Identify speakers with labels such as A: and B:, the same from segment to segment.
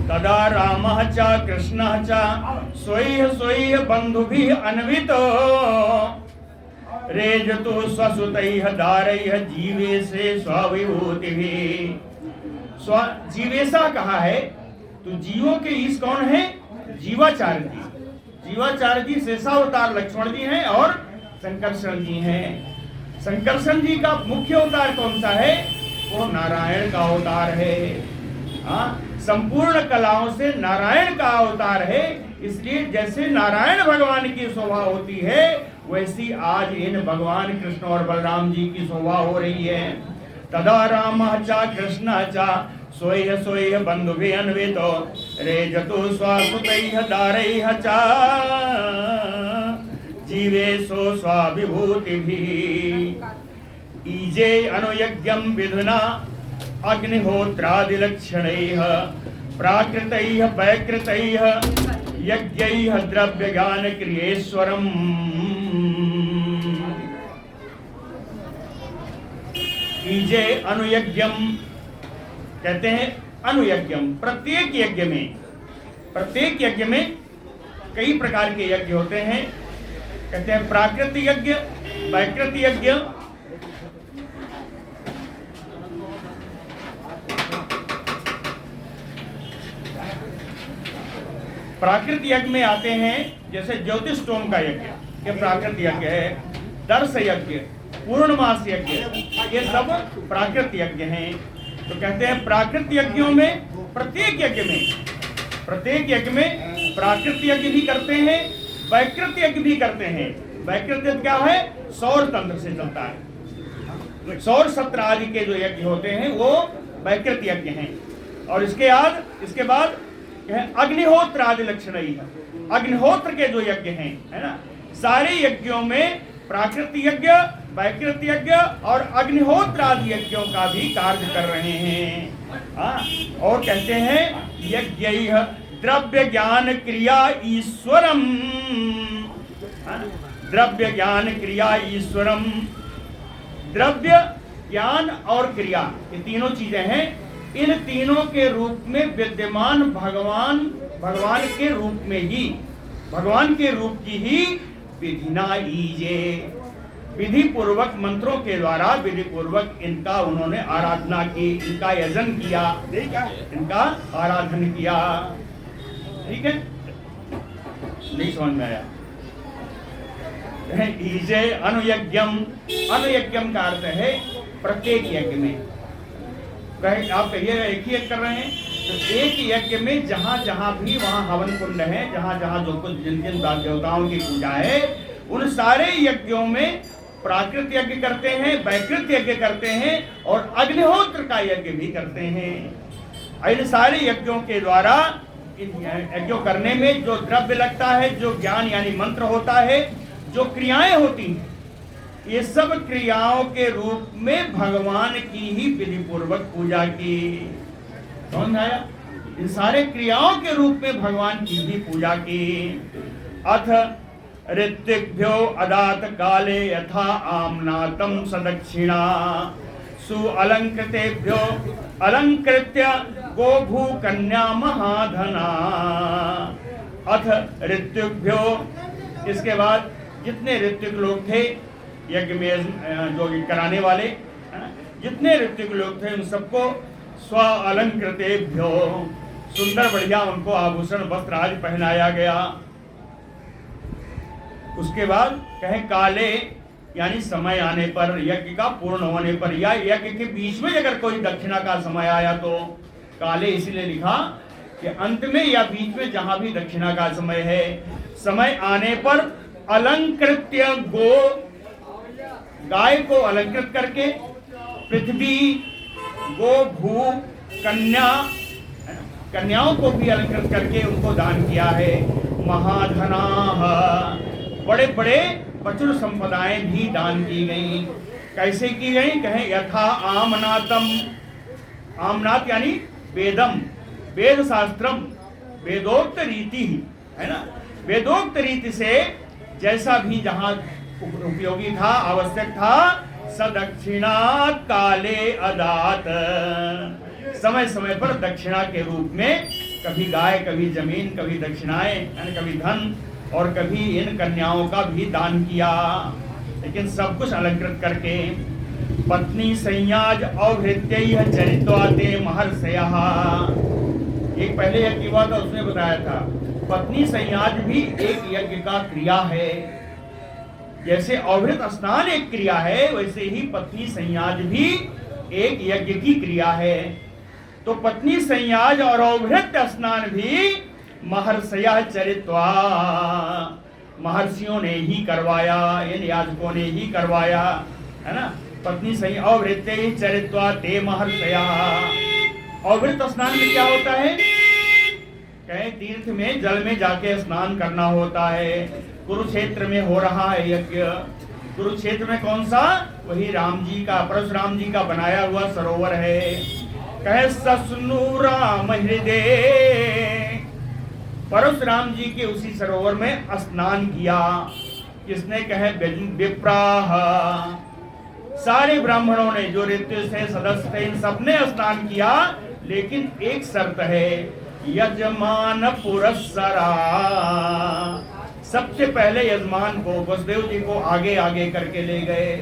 A: तदा रामः च कृष्णः च स्वैः स्वैः बन्धुभिः अन्वितो रेजतु स्वसुतैः दारैः जीवेशे स्वविभूतिभिः। जीवेशा कहा है तो जीवों के ईश कौन है? जीवाचार्य जी। जीवाचार्य जी शेषावतार लक्ष्मण जी हैं और संकर्षण जी हैं। संकर्षण जी का मुख्य अवतार कौन सा है? वो नारायण का अवतार है। संपूर्ण कलाओं से नारायण का अवतार है। इसलिए जैसे नारायण भगवान की शोभा होती है वैसी आज इन भगवान कृष्ण और बलराम जी की शोभा हो रही है। तदा रामः च कृष्णः च स्वैः स्वैः बन्धुभिः अन्वितो रेजतु स्वसुतैः दारैः च जीवेशो स्वाविभूतिभिः। ईजे अनुयज्ञं विधुना अग्निहोत्रादिलक्षणैः प्राकृतैः वैकृतैः यज्ञैः द्रव्यज्ञानक्रियेश्वरम्। ईजे अनुयज्ञम कहते हैं। अनुयज्ञम प्रत्येक यज्ञ में कई प्रकार के यज्ञ होते हैं। कहते हैं प्राकृत यज्ञ, वैकृत यज्ञ, प्राकृत यज्ञ में आते हैं जैसे ज्योतिषोम का यज्ञ, ये प्राकृत यज्ञ है। दर्श यज्ञ, पूर्णमास यज्ञ, ये सब प्राकृत यज्ञ हैं। तो कहते हैं प्राकृत यज्ञों में प्रत्येक यज्ञ में प्राकृत यज्ञ भी करते हैं, वैकृत यज्ञ भी करते हैं। वैकृत यज्ञ क्या है? सौर तंत्र से चलता है। सौर सत्र आदि के जो यज्ञ होते हैं वो वैकृत यज्ञ हैं। और इसके बाद अग्निहोत्र आदि लक्षण ही है। अग्निहोत्र के जो यज्ञ हैं, है ना, सारे यज्ञों में प्राकृत यज्ञ, वैकृत यज्ञ और अग्निहोत्र आदि यज्ञों का भी कार्य कर रहे हैं। और कहते हैं यज्ञैः द्रव्य ज्ञान क्रिया ईश्वरम। द्रव्य ज्ञान क्रिया ईश्वरम। द्रव्य, ज्ञान और क्रिया, ये तीनों चीजें हैं। इन तीनों के रूप में विद्यमान भगवान के रूप में ही, भगवान के रूप की ही विधिना ईजे, विधि पूर्वक मंत्रों के द्वारा विधि पूर्वक इनका उन्होंने आराधना की, इनका यजन किया, इनका आराधन किया। ठीक है, नहीं समझ में आया? ईजे अनुयज्ञम। अनुयज्ञम का अर्थ है प्रत्येक यज्ञ में। आप कहिए एक ही यज्ञ कर रहे हैं तो एक यज्ञ में जहां भी वहां हवन कुंड है, जहां जो कुछ जिन देवताओं की पूजा है, उन सारे यज्ञों में प्राकृत यज्ञ करते हैं, वैकृत यज्ञ करते हैं और अग्निहोत्र का यज्ञ भी करते हैं। इन सारे यज्ञों के द्वारा, इन यज्ञों करने में जो द्रव्य लगता है, जो ज्ञान यानी मंत्र होता है, जो क्रियाएं होती हैं, ये सब क्रियाओं के रूप में भगवान की ही विधि पूर्वक पूजा की। समझ आया? इन सारे क्रियाओं के रूप में भगवान की ही पूजा की। अथ ऋत्विभ्यो अदात काले यथा आम्नातम सदक्षिणा सुअलंकृतेभ्यो अलंकृत्य गोभू कन्या महाधना। अथ ऋत्विभ्यो, इसके बाद जितने ऋत्विक लोग थे यज्ञ में जो कराने वाले, जितने ऋत्विक लोग थे उन सबको स्व अलंकृतेभ्यो, सुंदर बढ़िया उनको आभूषण वस्त्र आदि पहनाया गया। उसके बाद कहे काले यानी समय आने पर, यज्ञ का पूर्ण होने पर, या यज्ञ के बीच में अगर कोई दक्षिणा का समय आया तो काले इसलिए लिखा कि अंत में या बीच में जहां भी दक्षिणा का समय है, समय आने पर अलंकृत्य गो, गाय को अलंकृत करके, पृथ्वी, गो, भू, कन्या, कन्याओं को भी अलंकृत करके उनको दान किया है। महाधना, बड़े बड़े प्रचुर संपदाएं भी दान की गई। कैसे की गई? कहें यथा आमनातम। आमनात यानी वेदम, वेद शास्त्रम, वेदोक्त रीति, है ना, वेदोक्त रीति से जैसा भी जहां उपयोगी था, आवश्यक था, सदक्षिणा काले अदात, समय समय पर दक्षिणा के रूप में कभी गाय, कभी जमीन, कभी दक्षिणाएं यानी कभी धन और कभी इन कन्याओं का भी दान किया, लेकिन सब कुछ अलंकृत करके। पत्नी संयाज अवहृत्य चरित्वाते महर्षयः, एक पहले यज्ञ हुआ था उसने बताया था पत्नी संयाज भी एक यज्ञ का क्रिया है। जैसे अवहृत स्नान एक क्रिया है, वैसे ही पत्नी संयाज भी एक यज्ञ की क्रिया है। तो पत्नी संयाज और अवहृत स्नान भी महर्षयः चरित्वा, महर्षियों ने ही करवाया, इन याजकों ने ही करवाया, है ना। पत्नी संयाज अवहृत्य चरित्वा ते महर्षयः। अवहृत स्नान में क्या होता है? कहीं तीर्थ में जल में जाके स्नान करना होता है। कुरुक्षेत्र में हो रहा है यज्ञ। कुरुक्षेत्र में कौन सा? वही राम जी का, परशुराम जी का बनाया हुआ सरोवर है। कहे ससनु राम हृदय, परशुराम जी के उसी सरोवर में स्नान किया। किसने? कहे विप्राह, सारे ब्राह्मणों ने, जो ऋतु से सदस्य थे, इन सबने स्नान किया, लेकिन एक शर्त है, यजमान पुरस्सरा। सबसे पहले यजमान को, वसुदेव जी को आगे आगे करके ले गए।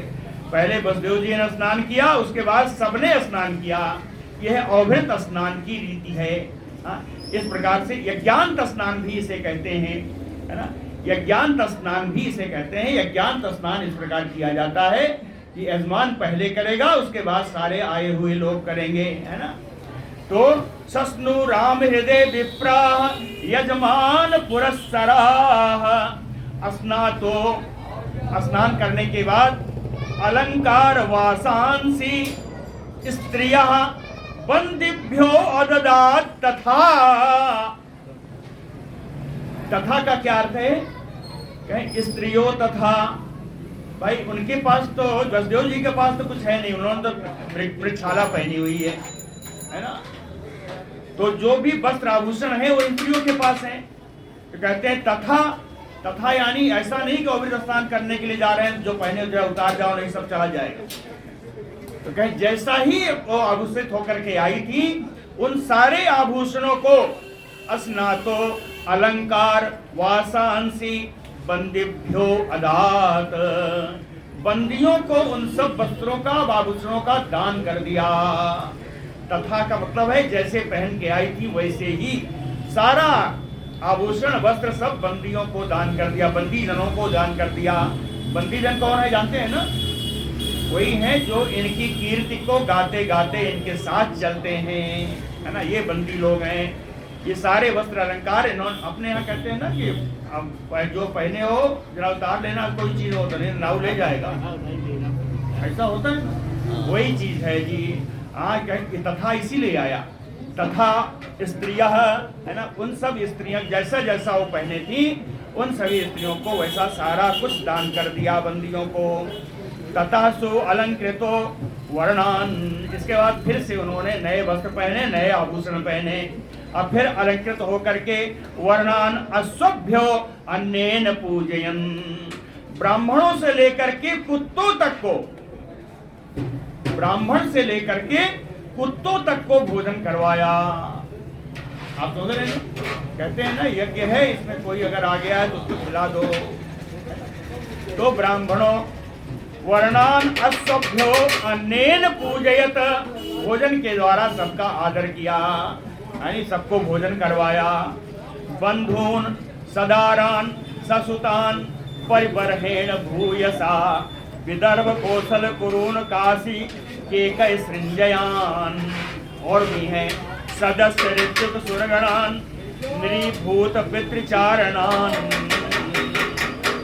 A: पहले वसुदेव जी ने स्नान किया, उसके बाद सबने स्नान किया। यह अवहृत स्नान की रीति है। इस प्रकार से यज्ञांत स्नान भी इसे कहते हैं, है ना। यज्ञांत स्नान भी इसे कहते हैं। यज्ञांत स्नान इस प्रकार किया जाता है कि यजमान पहले करेगा, उसके बाद सारे आए हुए लोग करेंगे, है ना। तो सस्नु राम हृदय विप्राह यजमान पुरस्सराः। स्नातो, स्नान करने के बाद अलंकार वासांसी स्त्रियः बंदिभ्यो अददात तथा। तथा का क्या अर्थ है? कहीं स्त्रियों तथा, भाई उनके पास तो, वसुदेव जी के पास तो कुछ है नहीं, उन्होंने तो मृगशाला पहनी हुई है ना। तो जो भी वस्त्र आभूषण है वो स्त्रियों के पास है। तो कहते हैं तथा, तथा यानी ऐसा नहीं कि अवृत स्नान करने के लिए जा रहे हैं, जो पहने जो उतार जाओ, नहीं सब चला जाएगा। तो कहे जैसा ही वो आभूषित होकर के आई थी, उन सारे आभूषणों को स्नातो अलंकार वासांसी बंदिभ्यो अदात, बंदियों को उन सब वस्त्रों का, आभूषणों का दान कर दिया। तथा का मतलब है जैसे पहन के आई थी वैसे ही सारा आभूषण वस्त्र सब बंदियों को दान कर दिया, बंदी जनों को दान कर दिया। बंदी जन कौन है जानते हैं ना? वही है जो इनकी कीर्ति को गाते गाते इनके साथ चलते हैं, है ना। ये बंदी लोग हैं। ये सारे वस्त्र अलंकार इन्होंने अपने यहाँ कहते हैं ना कि अब जो पहने हो जरा उतार लेना, कोई चीज हो तो नहीं नाव ले जाएगा, ऐसा होता है। वही चीज है जी। हाँ, तथा इसीलिए आया, तथा स्त्रियः, है ना। उन सब स्त्रियां जैसा जैसा वो पहने थी, उन सभी स्त्रियों को वैसा सारा कुछ दान कर दिया बंदियों को। तथा सु अलंकृतो वर्णान, इसके बाद फिर से उन्होंने नए वस्त्र पहने, नए आभूषण पहने। अब फिर अलंकृत होकर के वर्णान अस्वभ्यो अन्येन पूजयन, ब्राह्मणों से लेकर के कुत्तों तक को, ब्राह्मण से लेकर के कुत्तों तक को भोजन करवाया। आप समझ रहे हैं? कहते हैं ना यज्ञ है, इसमें कोई अगर आ गया है तो उसको खिला दो। तो ब्राह्मणों वर्णान अस्वभ्यो अन्येन पूजयत, भोजन के द्वारा सबका आदर किया, यानी सबको भोजन करवाया। बंधून सदारान ससुतान परिबरहेण भूयसा विदर्भ कौशल कुरून काशी केकय सृंजयान। और भी हैं सदस्य ऋत्विक सुरगणान निरीभूत पितृचारणान,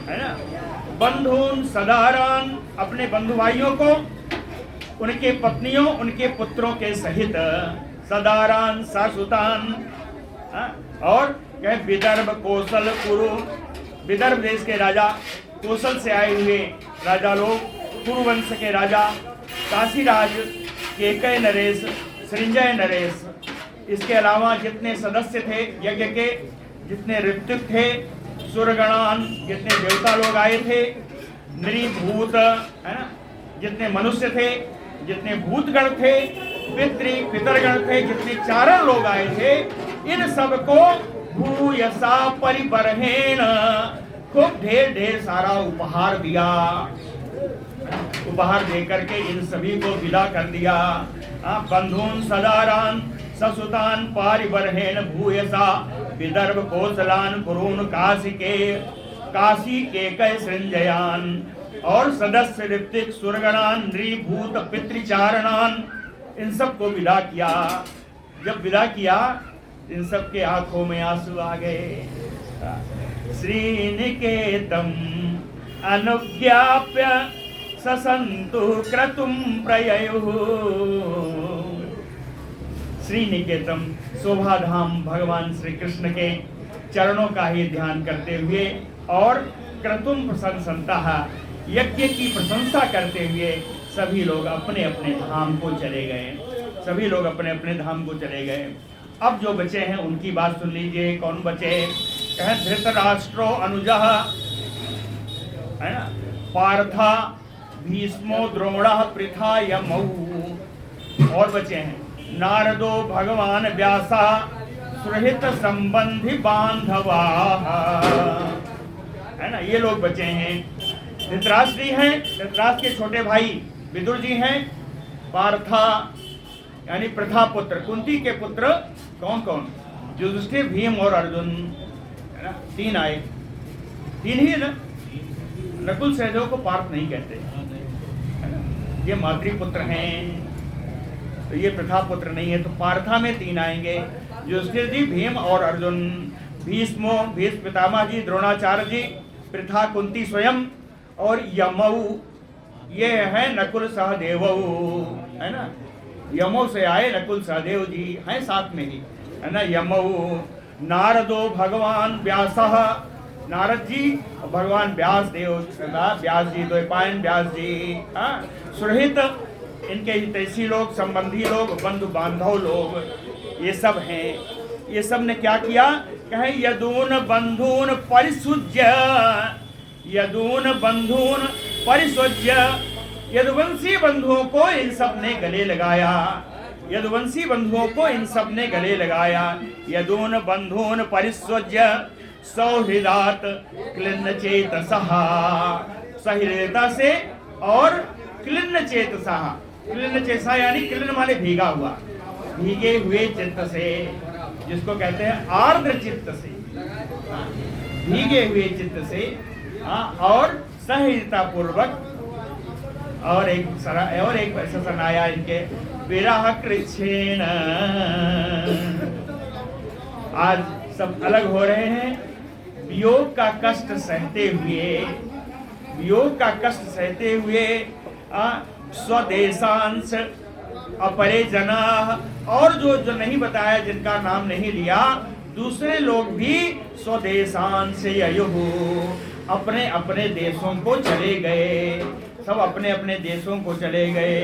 A: है ना। बंधून सदारान, अपने बंधु भाइयों को, उनके पत्नियों, उनके पुत्रों के सहित, सदारान सासुतान, और कहे विदर्भ कौशल कुरु, विदर्भ देश के राजा, कौशल से आए हुए राजा लोग, कुरुवंश के राजा, काशीराज, केकय नरेश, सृंजय नरेश। इसके अलावा जितने सदस्य थे यज्ञ के, जितने ऋत्विक थे, सुरगणान, जितने देवता लोग आए थे, निरीभूत, है ना, जितने मनुष्य थे, जितने भूतगण थे, पितरगण थे, जितने चारण लोग आए थे, इन सबको भूयसा परिबरहेण, खूब ढेर ढेर सारा उपहार दिया। उपहार देकर के इन सभी को विदा कर दिया। बंधून सदारान ससुतान पारिबरहेण भूयसा विदर्भ कोसलान कुरून काशी के कय सृंजयान, और सदस्य ऋतिक सुरगणान नृभूत पितृचारणान, इन सबको विदा किया। जब विदा किया इन सब के आंखों में आंसू आ गए। श्रीनिकेतम अनुज्ञाप्य ससंतु क्रतुम प्रययुः। श्रीनिकेतम शोभाधाम भगवान श्री कृष्ण के चरणों का ही ध्यान करते हुए और क्रतुम प्रशंसन्तः, यज्ञ की प्रशंसा करते हुए सभी लोग अपने अपने धाम को चले गए। सभी लोग अपने अपने धाम को चले गए। अब जो बचे हैं उनकी बात सुन लीजिए। कौन बचे? कहें धृतराष्ट्रो अनुजः, है ना, पार्था भीष्मो द्रोणः पृथा यमौ। और बचे हैं नारदो भगवान व्यासा सुहृत संबंधी बांधवा, है ना, ये लोग बचे हैं। धृतराष्ट्र जी हैं, धृतराष्ट्र के छोटे भाई विदुर जी हैं, पार्था यानी प्रथा पुत्र, कुंती के पुत्र कौन कौन? युधिष्ठिर, भीम और अर्जुन, है ना, तीन आए। तीन ही है ना, नकुल सहदेव को पार्थ नहीं कहते, है ना, ये मातृपुत्र हैं, तो ये प्रथा पुत्र नहीं है। तो पार्था में तीन आएंगे, युधिष्ठिर जी, भीम और अर्जुन। भीष्म पितामह जी, द्रोणाचार्य जी, पृथा कुंती स्वयं, और यमऊ ये है नकुल सहदेव, है ना, यमो से आए नकुल सहदेव जी हैं साथ में ही, है ना। यमऊ नारदो भगवान व्यासः, नारद जी और भगवान व्यास देव, व्यास जी, द्वैपायन व्यास जी, सुरहित इनके हितैषी लोग, संबंधी लोग, बंधु बांधव लोग, ये सब हैं। ये सब ने क्या किया? कहें यदून बंधून परिसुज्य, यदून बंधून परिसुज्य, यदुवंशी बंधुओं को इन सब ने गले लगाया। यदुवंशी बंधुओं को इन सब ने गले लगाया। यदून बंधून परिस्वज्य सौहृदात क्लिन्न चेतसः, सहिष्णुता से और क्लिन्न चेतसः, क्लिन्न चेतसा यानी क्लिन्न माने भीगा हुआ, भीगे हुए चित्त से, जिसको कहते हैं आर्द्र चित्त से, भीगे हुए चित्त से, और सहिष्णुता पूर्वक। और एक ऐसा सनाया इनके विरह कृच्छेन। आज सब अलग हो रहे हैं, वियोग का कष्ट सहते हुए, वियोग का कष्ट सहते हुए, स्वदेशांश अपरे जना, और जो नहीं बताया, जिनका नाम नहीं लिया, दूसरे लोग भी स्वदेशांश ययुः, अपने अपने देशों को चले गए। सब अपने अपने देशों को चले गए।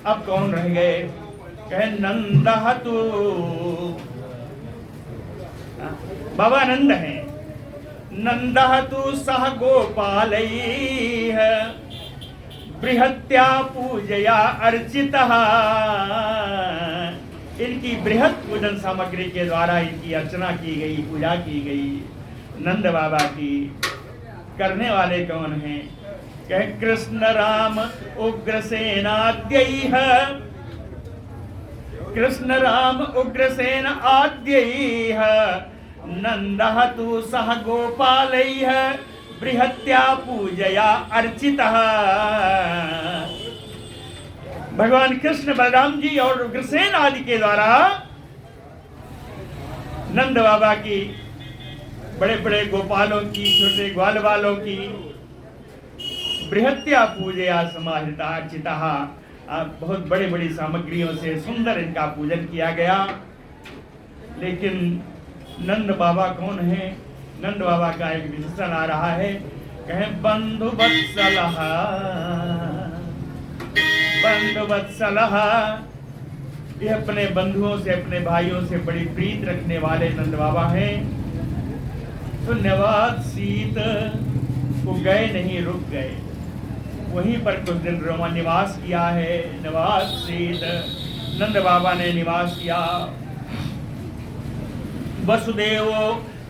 A: अब कौन रह गए? कहे नंदः तु, बाबा नंद हैं। नंदः तु सह गोपालैः बृहत्या पूजया अर्चितः, इनकी बृहत पूजन सामग्री के द्वारा इनकी अर्चना की गई, पूजा की गई। नंद बाबा की करने वाले कौन हैं? कहे कृष्ण राम उग्रसेनाद्यैः, कृष्ण राम उग्रसेन आद्यैः, नंदः तु सह गोपालैः बृहत्या पूजया अर्चितः। भगवान कृष्ण, बलराम जी और उग्रसेन आदि के द्वारा नंद बाबा की, बड़े बड़े गोपालों की, छोटे ग्वाल वालों की बृहत्या पूजया समाहिता अर्चिता, बहुत बड़ी बड़ी सामग्रियों से सुंदर इनका पूजन किया गया। लेकिन नंद बाबा कौन है? नंद बाबा का एक विशेषण आ रहा है, कहें बंधु वत्सलः, बंधु वत्सलः, ये अपने बंधुओं से, अपने भाइयों से बड़ी प्रीत रखने वाले नंद बाबा हैं। धन्यवाद सीत, वो गए नहीं, रुक गए। वहीं पर कुछ दिन निवास किया है। निवास सीत नंद बाबा ने निवास किया। वसुदेव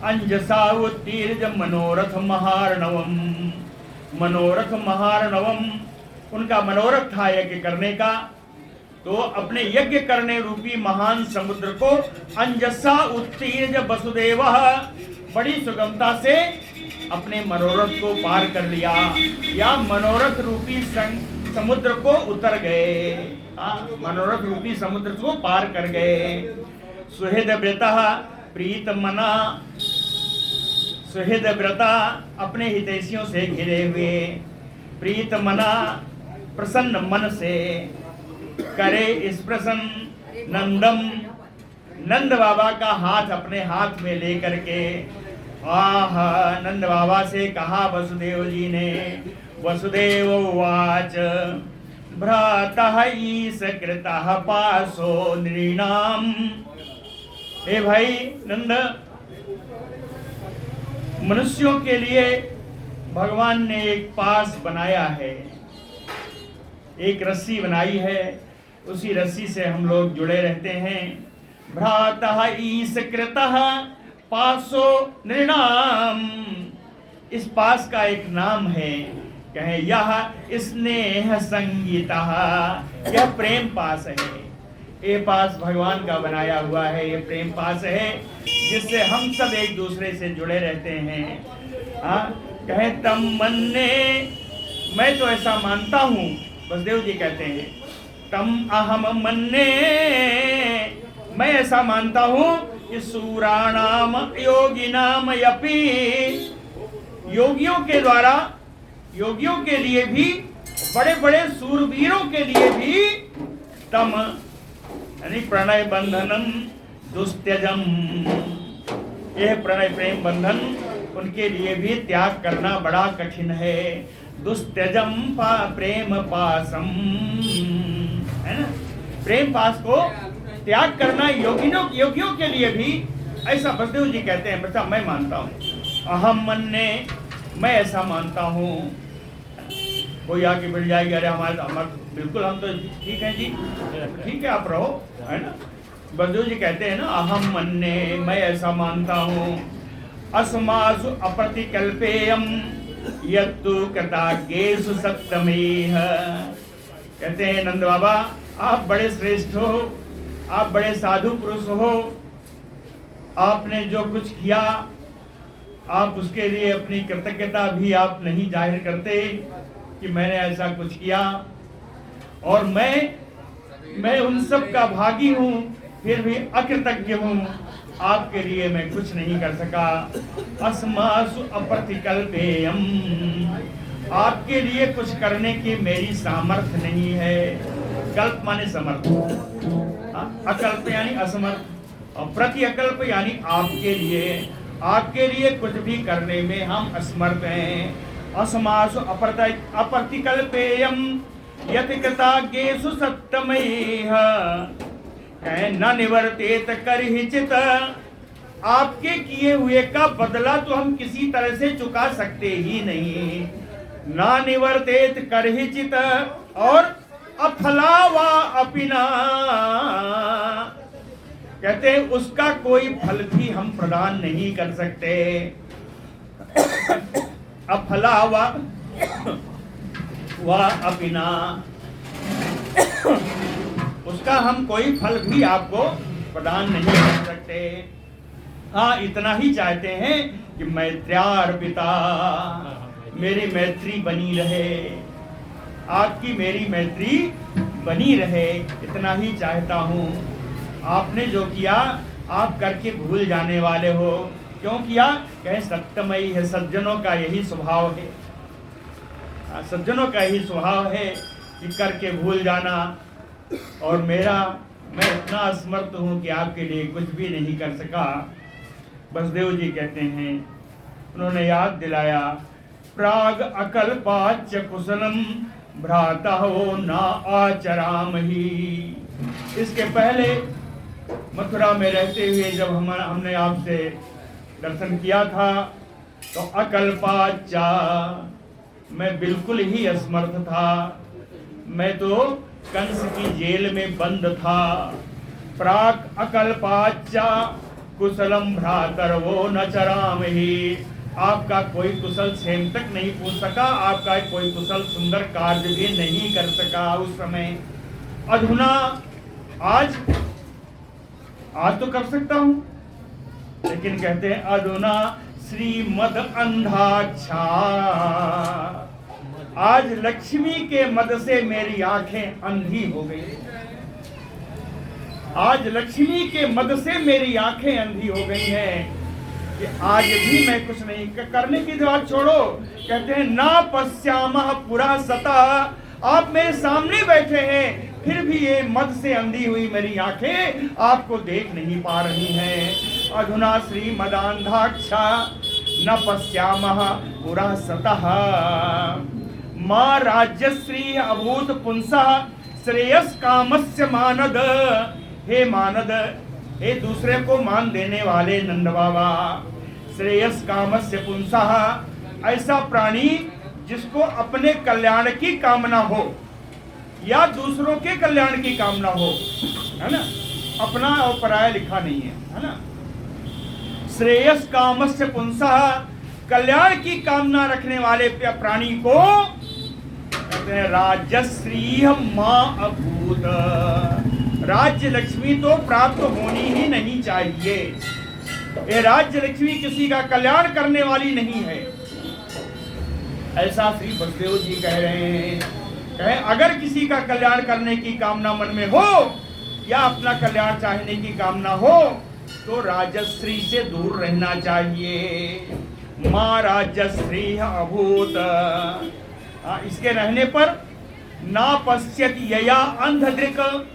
A: अंजसा उत्तीर्ज मनोरथ महार्णवम। मनोरथ महार्णवम, उनका मनोरथ था यज्ञ करने का। तो अपने यज्ञ करने रूपी महान समुद्र को अंजसा उत्तीर्ज वसुदेव, बड़ी सुगमता से अपने मनोरथ को पार कर लिया, या मनोरथ रूपी समुद्र को उतर गए। मनोरथ रूपी समुद्र को पार कर गए। सुहृद व्रता प्रीत मना, सुहृद व्रता अपने हितैषियों से घिरे हुए, प्रीत मना प्रसन्न मन से, करे इस प्रसन्न नंदम, नंद बाबा का हाथ अपने हाथ में लेकर के आह नंद बाबा से कहा वसुदेव जी ने। वसुदेव उवाच भ्रातः ईश कृतः पासो नृणाम। हे भाई नंद, मनुष्यों के लिए भगवान ने एक पास बनाया है, एक रस्सी बनाई है, उसी रस्सी से हम लोग जुड़े रहते हैं। भ्रातः ईश कृतः पासो नृणाम, इस पास का एक नाम है, कहे यह स्नेह संगीता, यह प्रेम पास है। ये पास भगवान का बनाया हुआ है, ये प्रेम पास है जिससे हम सब एक दूसरे से जुड़े रहते हैं। कहे तम मन्ने, मैं तो ऐसा मानता हूँ, वसुदेव जी कहते हैं तम अहम मन्ने, मैं ऐसा मानता हूँ कि सूराणाम योगिनाम यपि, योगियों के द्वारा, योगियों के लिए भी, बड़े बड़े सूरवीरों के लिए भी तम यानी प्रणय बंधनम दुस्त्यजम, यह प्रणय प्रेम बंधन उनके लिए भी त्याग करना बड़ा कठिन है। दुस्त्यजम प्रेम पासम, है ना, प्रेम पास को त्याग करना योगियों के लिए भी, ऐसा वसुदेव जी कहते हैं। बच्चा मैं मानता हूँ, अहम मन्ने, मैं ऐसा मानता हूँ। कोई आके मिल जाएगी, अरे हमारे बिल्कुल हम तो ठीक है जी, ठीक है आप रहो, है ना। वसुदेव जी कहते हैं ना अहम मन्ने, मैं ऐसा मानता हूँ। अस्मासु अप्रतिकल्पेयम यत्तु कृताज्ञेषु सत्तमेह, कहते हैं नंद बाबा आप बड़े श्रेष्ठ हो, आप बड़े साधु पुरुष हो, आपने जो कुछ किया आप उसके लिए अपनी कृतज्ञता भी आप नहीं जाहिर करते कि मैंने ऐसा कुछ किया, और मैं उन सब का भागी हूँ, फिर भी अकृतज्ञ हूँ, आपके लिए मैं कुछ नहीं कर सका। अस्मासु अप्रतिकल्पेयम, आपके लिए कुछ करने की मेरी सामर्थ्य नहीं है। कल्प माने समर्थ, अकल्प यानी असमर्थ, और प्रति अकल्प यानी आपके लिए कुछ भी करने में हम असमर्थ हैं। अस्मासु अप्रतिकल्पेयम यत् कृताज्ञेषु सत्तमैः, न निवर्तेत करहिचित्, आपके किए हुए का बदला तो हम किसी तरह से चुका सकते ही नहीं। ना निवर्तेत करहिचित्, और अफलावा अपिना, कहते हैं उसका कोई फल भी हम प्रदान नहीं कर सकते। अफलावा वा अपिना, उसका हम कोई फल भी आपको प्रदान नहीं कर सकते। हाँ इतना ही चाहते हैं कि मैत्र्यार्पिता, मेरी मैत्री बनी रहे, आपकी मेरी मैत्री बनी रहे, इतना ही चाहता हूँ। आपने जो किया आप करके भूल जाने वाले हो, क्यों किया? कहे सत्यमयी है, सज्जनों का यही स्वभाव है, सज्जनों का यही स्वभाव है कि करके भूल जाना। और मैं इतना असमर्थ हूँ कि आपके लिए कुछ भी नहीं कर सका। वसुदेव जी कहते हैं, उन्होंने याद दिलाया, प्राग अकल्पाच कुशलम भ्राता हो ना आचराम ही। इसके पहले मथुरा में रहते हुए जब हमने आपसे दर्शन किया था तो अकल्पाचा, मैं बिल्कुल ही असमर्थ था। मैं तो कंस की जेल में बंद था। प्राक अकल्पाच्चा कुशलम भ्रातर्वो न चराम ही। आपका कोई कुशल क्षेम तक नहीं पूछ सका, आपका कोई कुशल सुंदर कार्य भी नहीं कर सका उस समय। अधुना आज तो कर सकता हूं, लेकिन कहते हैं अधुना श्रीमद अंधाक्षा। आज लक्ष्मी के मद से मेरी आंखें अंधी हो गई। आज लक्ष्मी के मद से मेरी आंखें अंधी हो गई हैं कि आज भी मैं कुछ नहीं करने की बात छोड़ो। कहते हैं ना पश्यामः पुरा सता। आप मेरे सामने बैठे हैं, फिर भी ये मद से अंधी हुई मेरी आंखें आपको देख नहीं पा रही हैं। अधुना श्रीमदान्धाक्षा न पश्यामः पुरा सतः। मां राज्यश्री अभूत पुंसः श्रेयस कामस्य मानद। हे मानद, हे दूसरे को मान देने वाले नंद बाबा, श्रेयस कामस्य पुंसः, ऐसा प्राणी जिसको अपने कल्याण की कामना हो या दूसरों के कल्याण की कामना हो, है ना, अपना और पराया लिखा नहीं है ना। श्रेयस कामस्य पुंसः, कल्याण की कामना रखने वाले प्राणी को कहते हैं राजश्री मां अभूत। राज्य लक्ष्मी तो प्राप्त होनी ही नहीं चाहिए। ये राज्य लक्ष्मी किसी का कल्याण करने वाली नहीं है, ऐसा श्री बसदेव जी कह रहे हैं। कहे अगर किसी का कल्याण करने की कामना मन में हो या अपना कल्याण चाहने की कामना हो तो राजश्री से दूर रहना चाहिए। मां राजश्री अभूत। इसके रहने पर ना पश्यत यया अंधदृक।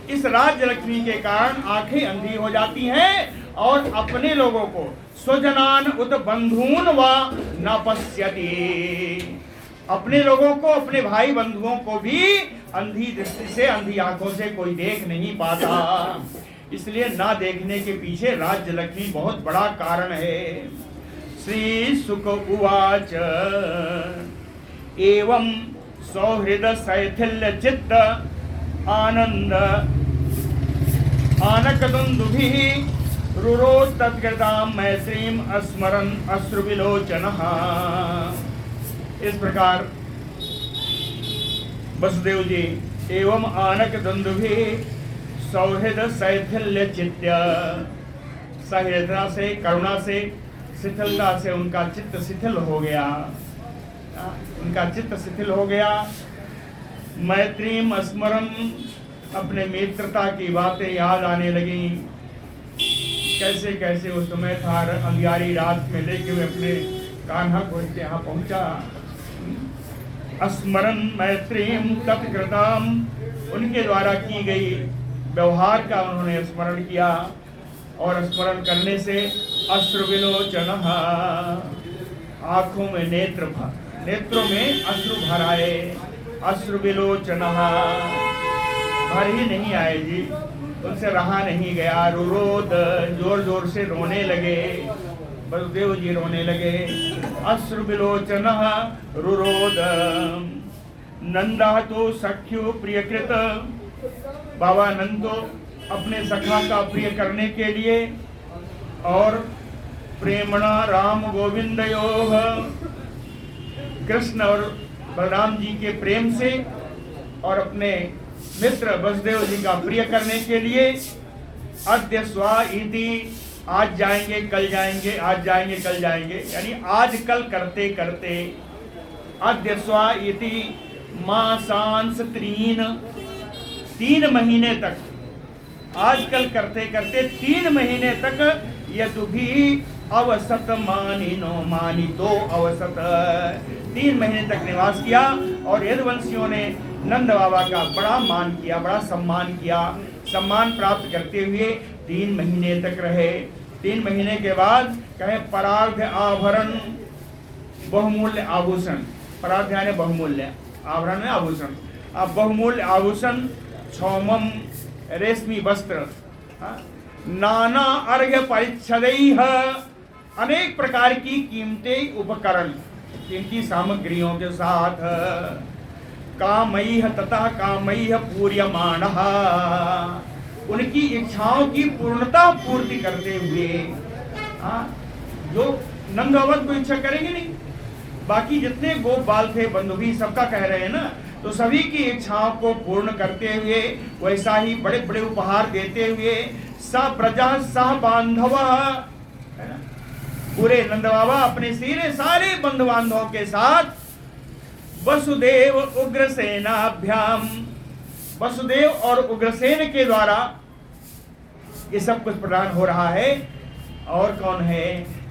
A: इस राज्य लक्ष्मी के कारण आंखें अंधी हो जाती हैं और अपने लोगों को स्वजनान उत बंधून व न पश्यति। अपने लोगों को, अपने भाई बंधुओं को भी अंधी दृष्टि से, अंधी आंखों से कोई देख नहीं पाता। इसलिए ना देखने के पीछे राज्य लक्ष्मी बहुत बड़ा कारण है। श्री सुक उवाच एवं सौहृद शैथिल्य चित्त आनंद आनकदुंदुभिः रुरोध तत्कृतां मैत्रीं अस्मरन् अश्रुविलोचनः। इस प्रकार वसुदेव जी एवं आनक दुंदुभिः सौहृद शैथिल्य चित्त, सहृदता से, करुणा से, शिथिलता से उनका चित्त शिथिल हो गया, उनका चित्त शिथिल हो गया। मैत्रीं अस्मरन्, अपने मित्रता की बातें याद आने लगी। कैसे कैसे उस समय था, अंधियारी रात में लेके मैं अपने कान्हा को यहाँ पहुंचा। अस्मरन् मैत्रीं तत्कृतां, उनके द्वारा की गई व्यवहार का उन्होंने स्मरण किया और स्मरण करने से अश्रुविलोचनः, आंखों में नेत्रों में अश्रु भर आए। अश्रुविलोचनः, भर ही नहीं आए जी, उनसे रहा नहीं गया। रुरोध, जोर जोर से रोने लगे, बलदेव जी रोने लगे। अश्रुविलोचनः रुरोध। नंदा तो सख्यु प्रियकृत, बाबा नंदो अपने सखा का प्रिय करने के लिए और प्रेमणा राम गोविंदयोः, कृष्ण और बलराम जी के प्रेम से और अपने मित्र वसुदेव जी का प्रिय करने के लिए अद्य स्वा इति, आज जाएंगे कल जाएंगे, आज जाएंगे कल जाएंगे, यानी आज कल करते करते अद्य स्वा इति मासांस त्रीन, 3 महीने तक, आजकल करते करते 3 महीने तक यदुभी अवसत मानिनो मानितो अवसत, 3 महीने तक निवास किया और यदुवंशियों ने नंद बाबा का बड़ा मान किया, बड़ा सम्मान किया। सम्मान प्राप्त करते हुए 3 महीने तक रहे। 3 महीने के बाद कहे परार्ध आभरण, बहुमूल्य आभूषण, परार्ध यानी बहुमूल्य, आभरण है आभूषण, अब बहुमूल्य आभूषण, क्षौमम रेशमी वस्त्र, नाना अर्घ्य परिच्छदैः, अनेक प्रकार की कीमती उपकरण, इनकी सामग्रियों के साथ कामैः तथा कामैः पूर्यमाणः, उनकी इच्छाओं की पूर्णता पूर्ति करते हुए। जो नंद बाबा को इच्छा करेंगे नहीं, बाकी जितने गोप बाल थे बंधु भी सबका कह रहे हैं ना, तो सभी की इच्छाओं को पूर्ण करते हुए, वैसा ही बड़े बड़े उपहार देते हुए, स प्रजा सह बांधव, है ना, पूरे नंद बाबा अपने सारे बंधु बांधवों के साथ वसुदेव उग्रसेनाभ्याम, वसुदेव और उग्रसेन के द्वारा ये सब कुछ प्रदान हो रहा है। और कौन है?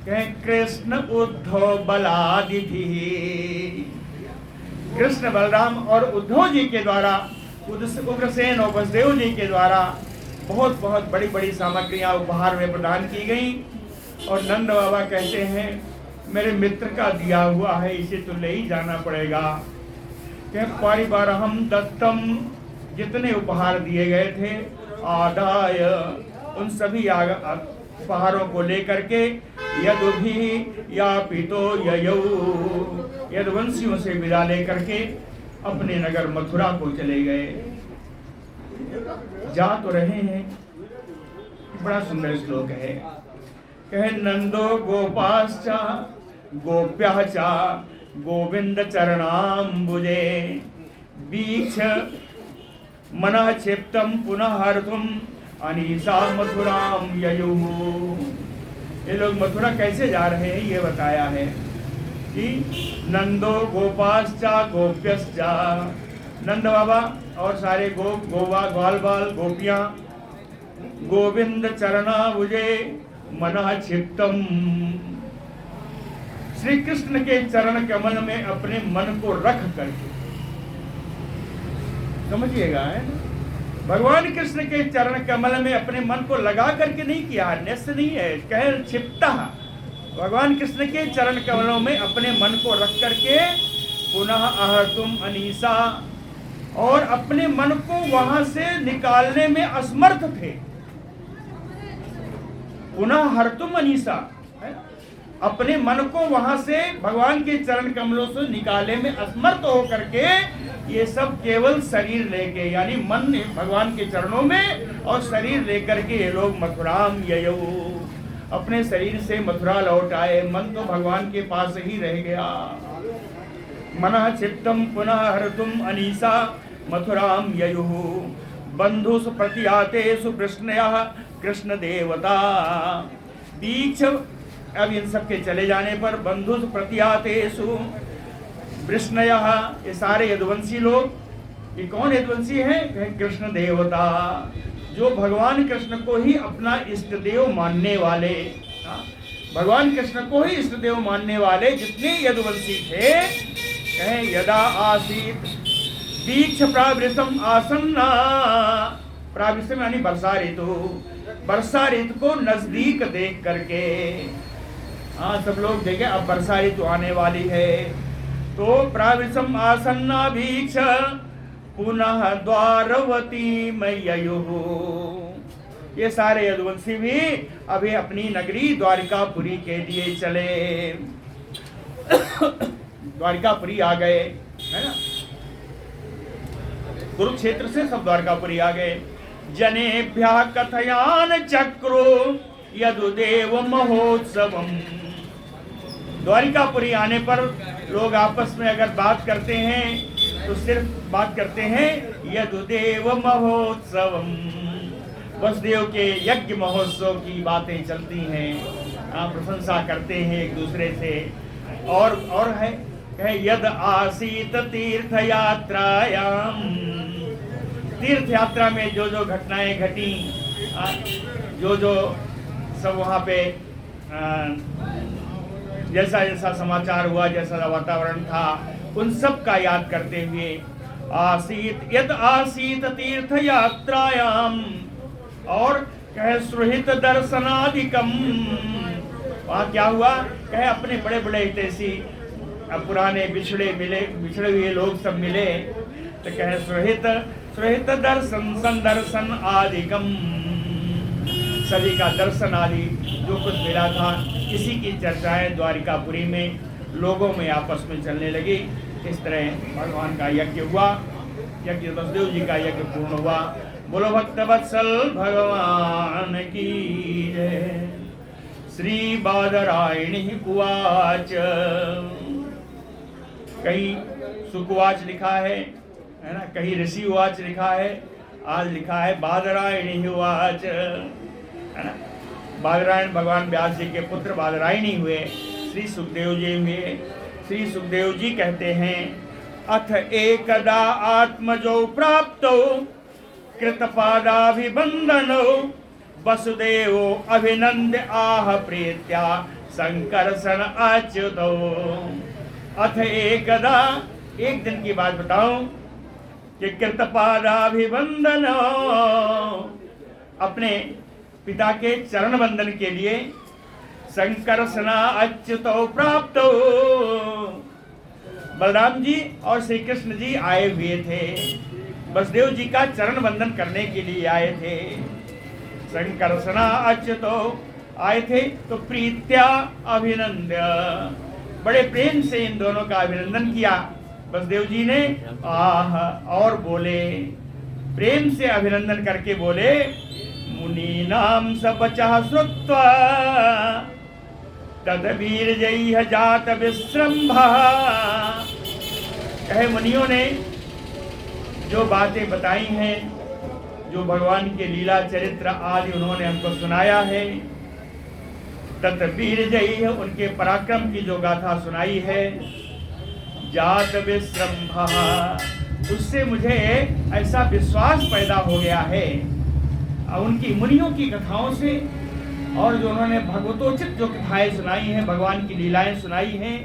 A: कहें कृष्ण उद्धव बलादिधि, कृष्ण बलराम और उद्धव जी के द्वारा, उग्रसेन और वसुदेव जी के द्वारा बहुत बहुत बड़ी बड़ी सामग्रियां उपहार में प्रदान की गई। और नंद बाबा कहते हैं मेरे मित्र का दिया हुआ है, इसे तो ले ही जाना पड़ेगा। क्या परिवार हम दत्तम, जितने उपहार दिए गए थे आदाय, उन सभी उपहारों को लेकर के यदुभी या पितो ययौ, यदुवंशियों से विदा लेकर के अपने नगर मथुरा को चले गए। जा तो रहे हैं, बड़ा सुंदर श्लोक है। कहे नंदो गोपाश्चा गोप्यः चा गोविंद चरणाम्बुजे बीक्ष मनः क्षिप्तम पुनः हर्तुम अनीसा मथुराम ययुः। ये लोग मथुरा कैसे जा रहे हैं ये बताया है कि नंदो गोपाश्चा गोप्यश्चा, नंद बाबा और सारे गोप गोवा ग्वाल बाल गोपियां गोविंद चरणाम्बुजे मनः क्षिप्तम, श्री कृष्ण के चरण कमल में अपने मन को रख करके, समझिएगा, है ना, भगवान कृष्ण के चरण कमल में अपने मन को लगा करके नहीं किया, अन्यस्य नहीं है। कहे क्षिप्ता, भगवान कृष्ण के चरण कमलों में अपने मन को रख करके पुनः आहर्तुम अनीसा, और अपने मन को वहां से निकालने में असमर्थ थे। पुनः हर्तुम अनीसा, अपने मन को वहां से भगवान के चरण कमलों से निकाले में असमर्थ होकर के ये सब केवल शरीर लेके, यानी मन भगवान के चरणों में और शरीर लेकर के ये लोग मथुराम ययौ, अपने शरीर से मथुरा लौट आए। मन तो भगवान के पास ही रह गया। मनः चित्तम पुनः हर्तुम अनीसा मथुराम ययुः बंधुसु प्रतियातेषु कृष्णयः कृष्ण देवता दीक्ष। अब इन सब के चले जाने पर बंधुसु प्रतियातेषु कृष्णयः, ये सारे यदुवंशी लोग, ये कौन यदुवंशी हैं? कृष्ण देवता, जो भगवान कृष्ण को ही अपना इष्ट देव मानने वाले, भगवान कृष्ण को ही इष्ट देव मानने वाले जितने यदुवंशी थे, कहें यदा आसीत दीक्ष प्रावृतम आसन्ना, प्रावृतम यानी वर्षा ऋतु, वर्षा ऋतु को नजदीक देख करके, सब लोग देखे अब वर्षा ऋतु आने वाली है, तो प्रावृतम आसन्ना भीक्ष पुनः द्वारवती मययुः। ये सारे यदुवंशी भी अभी अपनी नगरी द्वारिकापुरी के लिए चले, द्वारिकापुरी आ गए, है ना, कुरुक्षेत्र से सब द्वारकापुरी आ गए। जनेभ्यः कथयान चक्रो यदुदेव महोत्सवम। द्वारिकापुरी आने पर लोग आपस में अगर बात करते हैं तो सिर्फ बात करते हैं यदुदेव महोत्सवम, वसुदेव के यज्ञ महोत्सव की बातें चलती हैं, प्रशंसा करते हैं एक दूसरे से। और है यद आसीत तीर्थ यात्रायाम, तीर्थ यात्रा में जो जो घटनाएं घटी, जो जो सब वहाँ पे जैसा जैसा समाचार हुआ, जैसा वातावरण था, उन सब का याद करते हुए आसीत यद आसीत तीर्थ यात्रायाम, और कहे सुहृत दर्शनादिकम, वहाँ क्या हुआ? कहे अपने बड़े बड़े हितैषी पुराने बिछड़े हुए लोग सब मिले, तो कहे सुहृत दर्शन संदर्शन आदिकम, सभी का दर्शन आदि जो कुछ मिला था, इसी की चर्चाएं द्वारिकापुरी में लोगों में आपस में चलने लगी। इस तरह भगवान का यज्ञ हुआ, यज्ञ वसुदेव जी का यज्ञ पूर्ण हुआ। बोलो भक्त वत्सल भगवान की जय। श्री बादरायणी उवाच, कहीं सुकुवाच लिखा है ना, कहीं ऋषि उवाच लिखा है, आज लिखा है बादरायणी उवाच, है ना। बादरायण भगवान व्यास जी के पुत्र बादरायणी हुए, श्री सुखदेव जी हुए। श्री सुखदेव जी कहते हैं, अथ एकदा आत्मजो प्राप्तो कृतपादाभिवंदनो वसुदेवो अभिनंद्य आह प्रीत्या संकर्षण अच्युतो। अथ एकदा, एक दिन की बात बताऊं कि कृतपादाभिवंदनो, अपने पिता के चरण वंदन के लिए संकर्षणा अच्युतो प्राप्तो, बलराम जी और श्री कृष्ण जी आए हुए थे, वसुदेव जी का चरण वंदन करने के लिए आए थे। संकर्षणा अच्युतो आए थे तो प्रीत्या अभिनंद्य, बड़े प्रेम से इन दोनों का अभिनंदन किया वसुदेव जी ने। आह, और बोले, प्रेम से अभिनंदन करके बोले, मुनीनाम सबचः श्रुत्वा तद्वीर्यैः जात विश्रम्भः। कहे मुनियों ने जो बातें बताई हैं, जो भगवान के लीला चरित्र आदि उन्होंने हमको सुनाया है, तद्वीर्यैः, उनके पराक्रम की जो गाथा सुनाई है, जात विश्रम्भः, उससे मुझे ऐसा विश्वास पैदा हो गया है उनकी मुनियों की कथाओं से, और जो उन्होंने भगवतोचित जो कथाएं सुनाई हैं, भगवान की लीलाएं सुनाई हैं,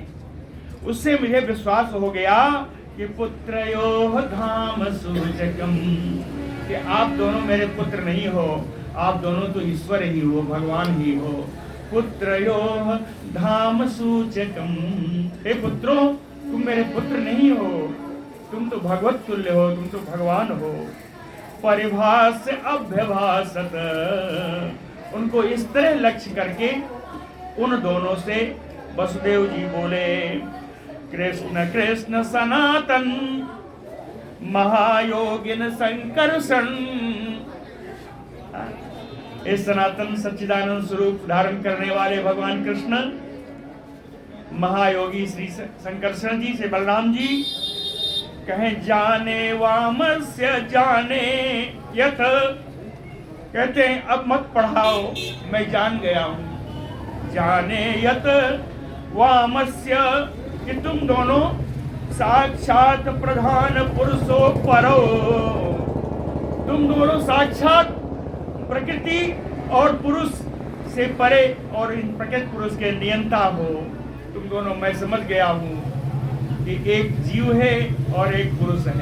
A: उससे मुझे विश्वास हो गया कि पुत्रयोः धाम सूचकम, कि आप दोनों मेरे पुत्र नहीं हो, आप दोनों तो ईश्वर ही हो, भगवान ही हो। पुत्रयोः धाम सूचकम, हे पुत्रों, तुम मेरे पुत्र नहीं हो, तुम तो भगवत तुल्य हो, तुम तो भगवान हो। परिभाष्य अभ्यभाषत, उनको इस तरह लक्ष्य करके उन दोनों से वसुदेव जी बोले, कृष्ण कृष्ण सनातन महायोगिन संकर्षण। इस सनातन सच्चिदानंद स्वरूप धारण करने वाले भगवान कृष्ण महायोगी श्री संकर्षण जी से बलराम जी कहें, जाने वामस्य जाने यथ, कहते हैं अब मत पढ़ाओ, मैं जान गया हूं। जाने यत वामस्य, कि तुम दोनों साक्षात प्रधान पुरुषो परो, तुम दोनों साक्षात प्रकृति और पुरुष से परे और इन प्रकृति पुरुष के नियंता हो। तुम दोनों, मैं समझ गया हूं कि एक जीव है और एक पुरुष है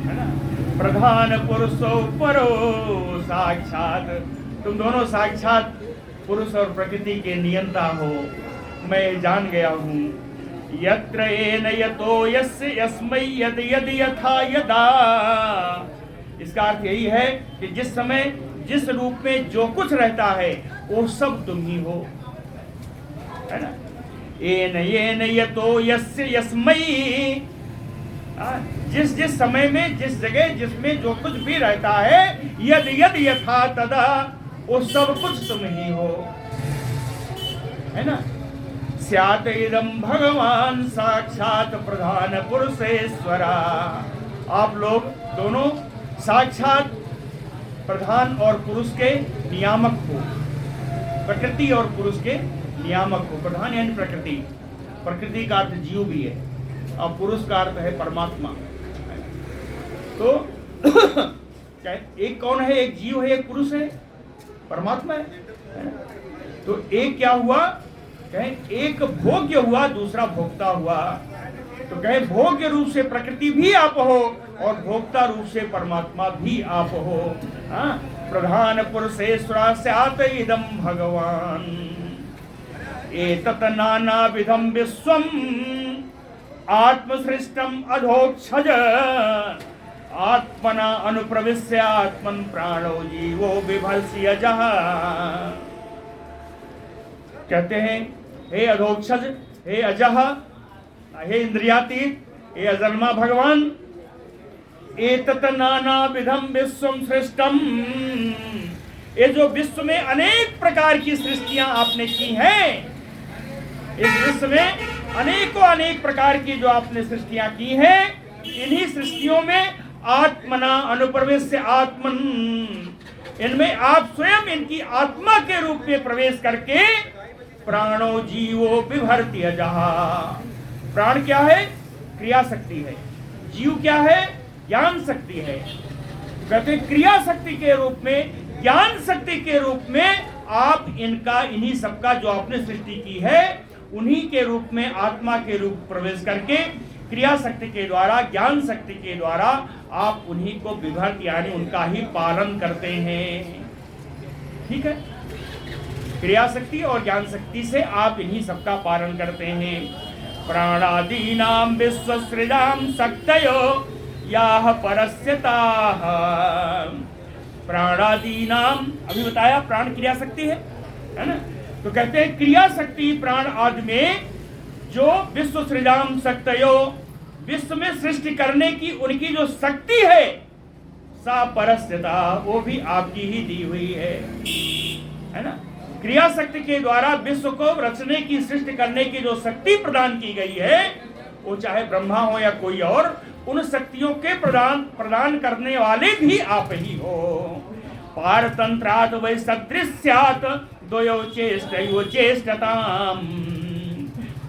A: ना। प्रधान पुरुषो परो साक्षात, तुम दोनों साक्षात पुरुष और प्रकृति के नियंता हो, मैं जान गया हूँ। यत्र येन यतो यस्य यस्मै यद यद यथा यदा, इसका अर्थ यही है कि जिस समय जिस रूप में जो कुछ रहता है वो सब तुम ही हो, है ना। येन येन यतो यस्य यस्मै, जिस जिस समय में जिस जगह जिसमें जो कुछ भी रहता है, यद यद यथा तदा, वो सब कुछ तुम ही हो, है ना। स्यात् इदं भगवान साक्षात प्रधान पुरुषेश्वरा, आप लोग दोनों साक्षात प्रधान और पुरुष के नियामक हो, प्रकृति और पुरुष के नियामक हो। प्रधान यानी प्रकृति, प्रकृति का अर्थ जीव भी है और पुरुष का अर्थ है परमात्मा। तो एक कौन है? एक जीव है, एक पुरुष है, परमात्मा है। तो एक क्या हुआ? कहें एक भोग्य हुआ, दूसरा भोक्ता हुआ। तो कहें भोग्य रूप से प्रकृति भी आप हो और भोक्ता रूप से परमात्मा भी आप हो। हाँ, प्रधान पुरुषेश्वरा स्यात् इदं भगवान एतत् नानाविधं विश्वम् आत्मसृष्टम् अधोक्षज आत्मना अनुप्रविश्य आत्मन प्राणो जीवो बिभर्ष्य जः। कहते हैं हे अधोक्षज, हे अजह, हे इंद्रियातीत, हे अजन्मा भगवान, एतत् नाना विधम विश्वम सृष्टम, ये जो विश्व में अनेक प्रकार की सृष्टियां आपने की हैं, इस विश्व में अनेकों अनेक प्रकार की जो आपने सृष्टियां की हैं, इन्हीं सृष्टियों में आत्मना अनुप्रवेश आत्मन, इनमें आप स्वयं इनकी आत्मा के रूप में प्रवेश करके प्राणो जीवो बिभर्ति अजहा। प्राण क्या है? क्रिया शक्ति है। जीव क्या है? ज्ञान शक्ति है। कहते क्रिया शक्ति के रूप में, ज्ञान शक्ति के रूप में आप इनका, इन्हीं सबका जो आपने सृष्टि की है, उन्हीं के रूप में आत्मा के रूप प्रवेश करके क्रिया शक्ति के द्वारा, ज्ञान शक्ति के द्वारा आप उन्हीं को विभर्त यानी उनका ही पालन करते हैं। ठीक है, क्रिया शक्ति और ज्ञान शक्ति से आप इन्हीं सबका पालन करते हैं। प्राणादीनाम विश्वसृजाम शक्तयो याह परस्यताः। प्राणादीनाम, अभी बताया प्राण क्रिया शक्ति है ना? तो कहते हैं क्रिया शक्ति प्राण आदि में जो विश्व सृजाम शक्तयो, विश्व में सृष्टि करने की उनकी जो शक्ति है, सा परस्यता, वो भी आपकी ही दी हुई है ना? क्रिया शक्ति के द्वारा विश्व को रचने की, सृष्टि करने की जो शक्ति प्रदान की गई है, वो चाहे ब्रह्मा हो या कोई और, उन शक्तियों के प्रदान करने वाले भी आप ही हो। पारतंत्रात् वै सदृश्यात् द्वयो चेष्टयो चेष्टताम्।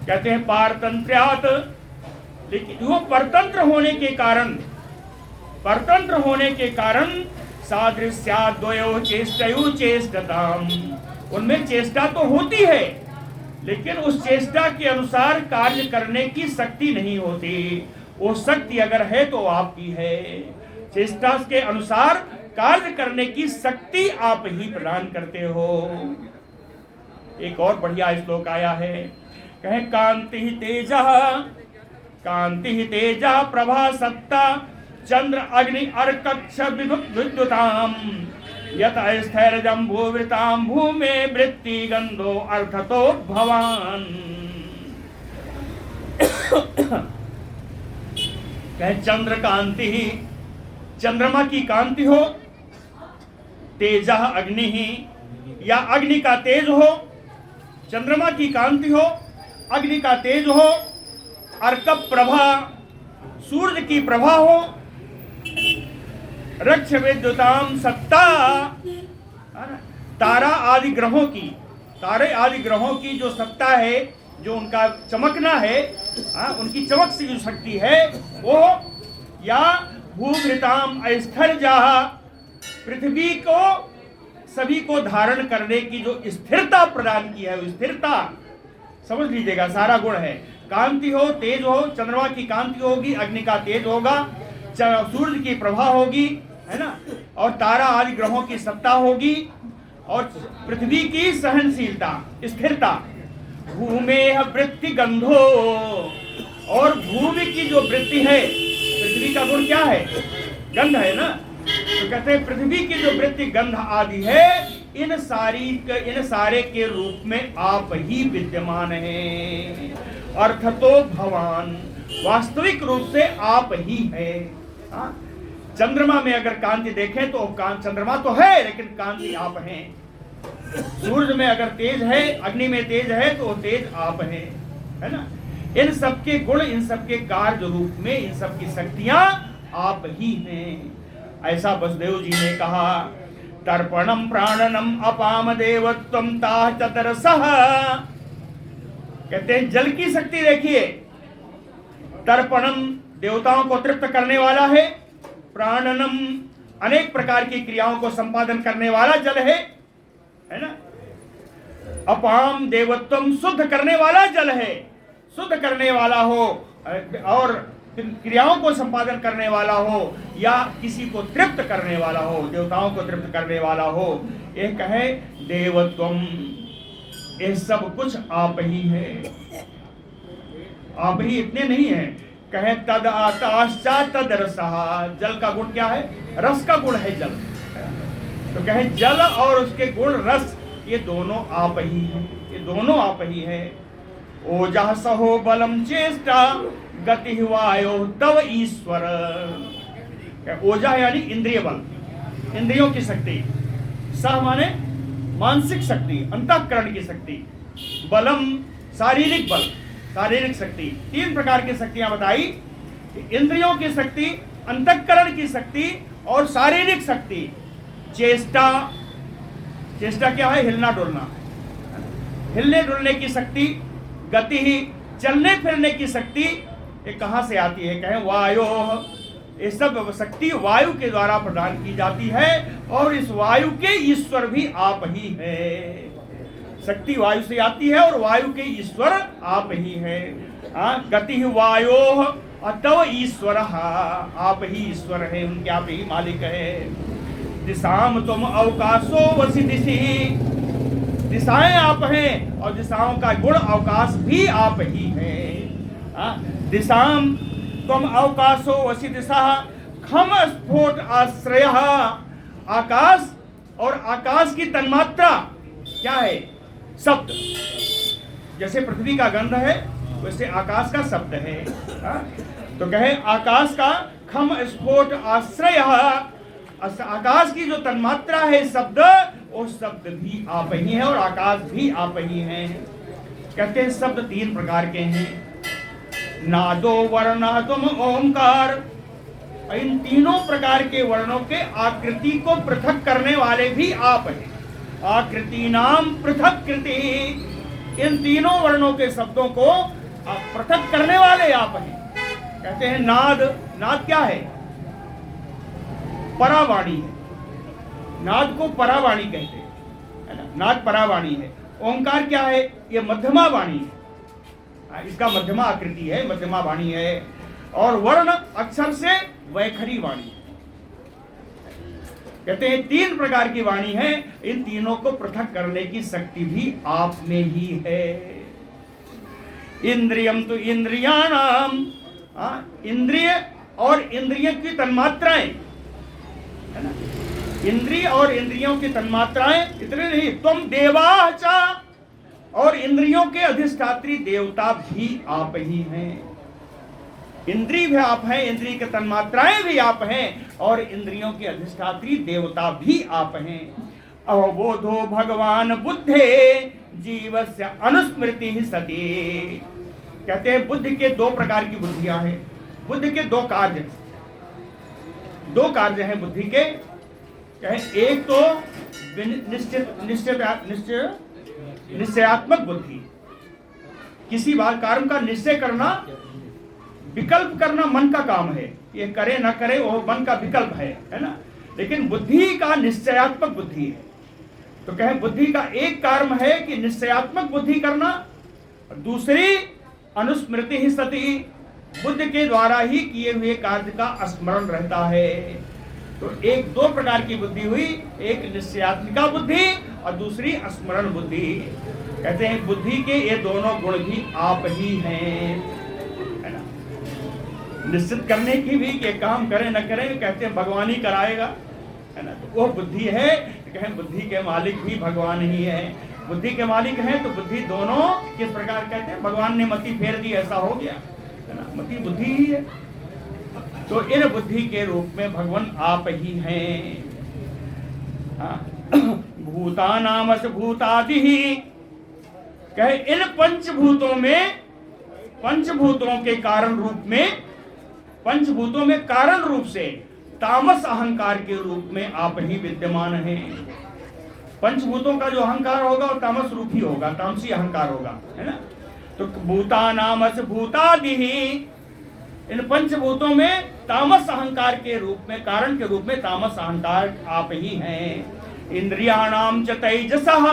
A: कहते हैं पारतंत्रात्, लेकिन वो परतंत्र होने के कारण सादृश्यात् द्वयो चेष्टयो चेष्टताम्, उनमें चेष्टा तो होती है, लेकिन उस चेष्टा के अनुसार कार्य करने की शक्ति नहीं होती। वो शक्ति अगर है तो आपकी है। चेष्टा के अनुसार कार्य करने की शक्ति आप ही प्रदान करते हो। एक और बढ़िया श्लोक आया है, कहे कांति ही तेजा प्रभा सत्ता चंद्र अग्नि अर्कक्ष विद्युताम यत स्थैर्यजं भूवृतां भूमे वृत्ति गंधो अर्थतो भवान। कहे चंद्र कांति ही, चंद्रमा की कांति हो, तेजा अग्नि ही, या अग्नि का तेज हो, चंद्रमा की कांति हो, अग्नि का तेज हो, अर्क प्रभा, सूर्य की प्रभा हो, रक्ष विद्युताम सत्ता, तारा आदि ग्रहों की, तारे आदि ग्रहों की जो सत्ता है, जो उनका चमकना है, उनकी चमक से जो शक्ति है वो, या भूभृताम अस्थैर्यजा, पृथ्वी को सभी को धारण करने की जो स्थिरता प्रदान की है, वो स्थिरता समझ लीजिएगा, सारा गुण है। कांति हो, तेज हो, चंद्रमा की कांति होगी, अग्नि का तेज होगा, सूर्य की प्रभा होगी, है ना, और तारा आदि ग्रहों की सत्ता होगी, और पृथ्वी की सहनशीलता, स्थिरता, भूमेह वृत्ति गंधो, और भूमि की जो वृत्ति है, पृथ्वी का गुण क्या है? गंध है ना। तो कहते हैं पृथ्वी की जो वृत्ति गंध आदि है, इन सारे के रूप में आप ही विद्यमान हैं। अर्थतो भवान, वास्तविक रूप से आप ही है। चंद्रमा में अगर कांति देखें तो चंद्रमा तो है, लेकिन कांति आप हैं। सूर्य में अगर तेज है, अग्नि में तेज है, तो तेज आप हैं, है ना। इन सबके गुण, इन सबके कार्य रूप में, इन सबकी शक्तियां आप ही हैं। ऐसा वसुदेव जी ने कहा। तर्पणम प्राणनम अपाम देवत्वम ताह चतरसः। कहते हैं जल की शक्ति देखिए, तर्पणम देवताओं को तृप्त करने वाला है, प्राणनम अनेक प्रकार की क्रियाओं को संपादन करने वाला जल है ना। अपाम देवत्वम शुद्ध करने वाला जल है, शुद्ध करने वाला हो और क्रियाओं को संपादन करने वाला हो, या किसी को तृप्त करने वाला हो, देवताओं को तृप्त करने वाला हो। एक है देवत्वम, ये सब कुछ आप ही है। आप ही इतने नहीं है, कहे तद आकाशा तद रसहा। जल का गुण क्या है? रस का गुण है जल। तो कहे जल और उसके गुण रस, ये दोनों आप ही हैं, ये दोनों आप ही हैं। ओजः सहो बलम चेष्टा गति वायो तव ईश्वर। ओजा यानी इंद्रिय बल, इंद्रियों की शक्ति, सह माने मानसिक शक्ति, अंतःकरण की शक्ति, बलम शारीरिक बल, शारीरिक शक्ति। तीन प्रकार की शक्तियां बताई, इंद्रियों की शक्ति, अंतःकरण की शक्ति और शारीरिक शक्ति। चेष्टा, चेष्टा क्या है? हिलना डुलना, हिलने डुलने की शक्ति। गति ही चलने फिरने की शक्ति। ये कहां से आती है? कहें वायो, ये सब शक्ति वायु के द्वारा प्रदान की जाती है और इस वायु के ईश्वर भी आप ही है। शक्ति वायु से आती है और वायु के ईश्वर आप ही है। गति वायो तव ईश्वर, आप ही ईश्वर है, उनके आप ही मालिक है। दिशाम तुम अवकाशो वसी दिशि, दिशाएं आप हैं और दिशाओं का गुण अवकाश भी आप ही है। दिशाम तुम अवकाशो वसी दिशा, खम स्फोट आश्रय। आकाश और आकाश की तन्मात्रा क्या है? शब्द। जैसे पृथ्वी का गंध है वैसे आकाश का शब्द है। तो कहे आकाश का खम स्फोट आश्रय, आकाश की जो तन्मात्रा है शब्द, वो शब्द भी आप ही है और आकाश भी आप ही है। कहते हैं शब्द तीन प्रकार के हैं, नादो वर्ण तुम ओंकार। इन तीनों प्रकार के वर्णों के आकृति को पृथक करने वाले भी आप हैं। आकृति नाम पृथक कृति, इन तीनों वर्णों के शब्दों को पृथक करने वाले आप हैं। कहते हैं नाद, नाद क्या है? परावाणी है, नाद को परावाणी कहते हैं, है ना? नाद परावाणी है। ओंकार क्या है? ये मध्यमा वाणी है, इसका मध्यमा आकृति है, मध्यमा वाणी है। और वर्ण अक्षर से वैखरी वाणी है। कहते हैं तीन प्रकार की वाणी है, इन तीनों को पृथक करने की शक्ति भी आप में ही है। इंद्रियम तो इंद्रियाणाम, इंद्रिय और इंद्रियों की तन्मात्राएं, है ना? इंद्रिय और इंद्रियों की तन्मात्राएं, इतने नहीं, तुम देवाचा, और इंद्रियों के अधिष्ठात्री देवता भी आप ही हैं। इंद्रिय भी आप हैं, इंद्रिय के तन्मात्राएं भी आप हैं और इंद्रियों के अधिष्ठात्री देवता भी आप हैं। अवबोधो भगवान बुद्धे जीवस्य अनुस्मृति ही सती। कहते हैं बुद्धि के दो प्रकार की बुद्धियां हैं, बुद्धि के दो कार्य हैं बुद्धि के। एक तो निश्चयात्मक बुद्धि, किसी बात कार्य का निश्चय करना, विकल्प करना मन का काम है, ये करे ना करे वो मन का विकल्प है ना? लेकिन बुद्धि का निश्चयात्मक बुद्धि है। तो कहें बुद्धि का एक कार्य है कि निश्चयात्मक बुद्धि करना, दूसरी अनुस्मृति ही सती, बुद्ध के द्वारा ही किए हुए कार्य का स्मरण रहता है। तो एक दो प्रकार की बुद्धि हुई, एक निश्चयात्मिका बुद्धि और दूसरी स्मरण बुद्धि। कहते हैं बुद्धि के ये दोनों गुण भी आप ही हैं, है ना? निश्चित करने की भी कि काम करें न करें, कहते हैं भगवान ही कराएगा, है ना? तो वो बुद्धि है। कहें बुद्धि के मालिक भी भगवान ही है। बुद्धि के मालिक हैं तो बुद्धि दोनों किस प्रकार कहते हैं? भगवान ने मति फेर दी, ऐसा हो गया, है ना? मति बुद्धि ही है। तो इन बुद्धि के रूप में भगवान आप ही हैं। भूतानामस भूतादि ही, कहे इन पंचभूतों में, पंचभूतों के कारण रूप में, पंचभूतों में कारण रूप से तामस अहंकार के रूप में आप ही विद्यमान हैं। पंचभूतों का जो अहंकार होगा वो तामस रूप ही होगा, तामसी अहंकार होगा, है ना? तो भूतानामस भूतादि ही, इन पंचभूतों में तामस अहंकार के रूप में, कारण के रूप में तामस अहंकार आप ही हैं। इंद्रियाणाम च तेजसः,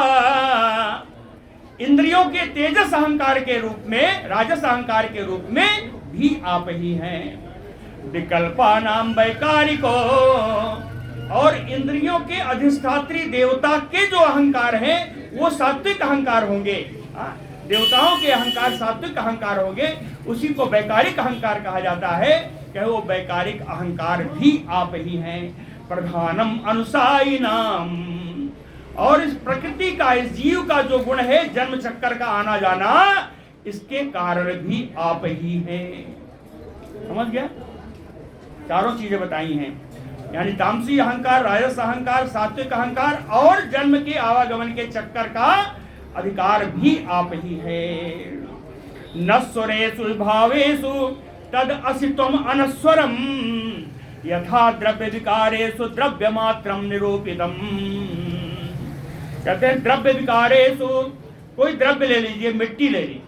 A: इंद्रियों के तेजस अहंकार के रूप में, राजस अहंकार के रूप में भी आप ही हैं। विकल्पानाम वैकारिको, और इंद्रियों के अधिष्ठात्री देवता के जो अहंकार हैं वो सात्विक अहंकार होंगे। देवताओं के अहंकार सात्विक अहंकार होंगे, उसी को वैकारिक अहंकार कहा जाता है। कि वो वैकारिक अहंकार भी आप ही हैं। प्रधानम अनुसाई नाम, और इस प्रकृति का, इस जीव का जो गुण है जन्म चक्कर का आना जाना, इसके कारण भी आप ही हैं। समझ गया? चारों चीजें बताई हैं, यानी तामसी अहंकार, राजस अहंकार, सात्विक अहंकार और जन्म के आवागमन के चक्कर का अधिकार भी आप ही है। नस्वरेषु भावेषु तद असित्वम अनस्वरम यथा द्रव्य विकारेषु द्रव्य मात्रम निरूपितम। कहते हैं द्रव्य विकारेषु, कोई द्रव्य ले लीजिए, मिट्टी ले लीजिए,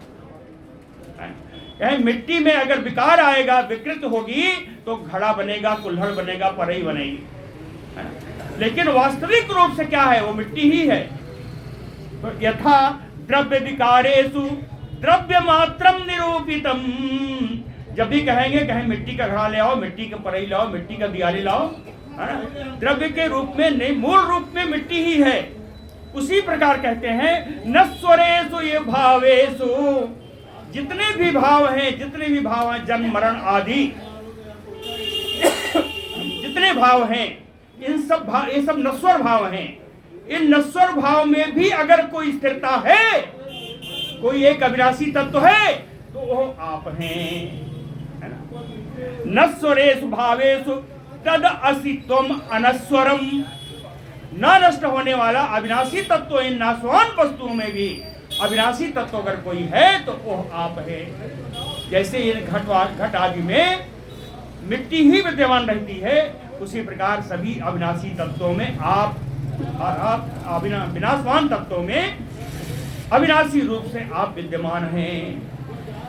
A: मिट्टी में अगर विकार आएगा, विकृत होगी तो घड़ा बनेगा, कुल्हड़ बनेगा, परई बनेगी। लेकिन वास्तविक रूप से क्या है? वो मिट्टी ही है। तो यथा द्रव्य विकारेषु द्रव्य मात्रम निरूपितम। जब भी कहेंगे कहीं मिट्टी का घड़ा ले आओ, मिट्टी का परई लाओ, मिट्टी का दियाली लाओ, द्रव्य के रूप में नहीं, मूल रूप में मिट्टी ही है। उसी प्रकार कहते हैं नस्वरेषु ये भावेषु, जितने भी भाव हैं, जितने भी भाव हैं, जन्म मरण आदि जितने भाव हैं, इन सब भाव, ये सब नश्वर भाव हैं। इन नश्वर भाव में भी अगर कोई स्थिरता है, कोई एक अविनाशी तत्व है, तो वो आप हैं। नश्वरेषु भावेषु तद असित्वम अनस्वरम। न नष्ट होने वाला अविनाशी तत्व, इन नाशवान वस्तुओं में भी अविनाशी तत्व अगर कोई है तो वो आप है। जैसे ये घट आदि में मिट्टी ही विद्यमान रहती है, उसी प्रकार सभी अविनाशी तत्वों में आप विनाशवान तत्वों में अविनाशी रूप से आप विद्यमान हैं।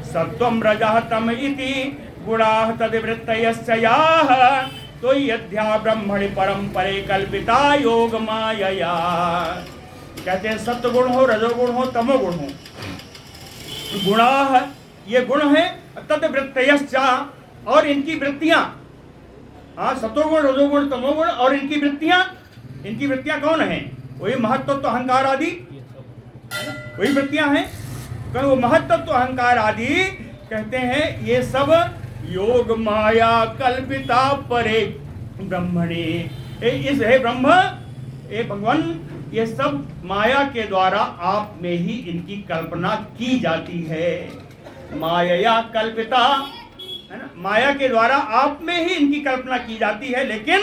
A: सत्वम रजः तम इति गुणाः तद्वृत्तयश्च याः तो यद्या ब्रह्मणि परंपरे कल्पिता योग मायया। कहते हैं सत्वगुण हो, रजोगुण हो, तमोगुण हो, गुणाः ये गुण है, तद्वृत्तयश्च और इनकी वृत्तियां, सत्वगुण, रजोगुण, तमोगुण और इनकी वृत्तियां कौन है? वही महत्त्व अहंकार आदि, वही वृत्तियां हैं। तो वो महत्त्व अहंकार आदि कहते हैं ये सब योग माया कल्पिता परे ब्रह्मणे। इस हे ब्रह्म, हे भगवान, ये सब माया के द्वारा आप में ही इनकी कल्पना की जाती है। माया कल्पिता है ना, माया के द्वारा आप में ही इनकी कल्पना की जाती है, लेकिन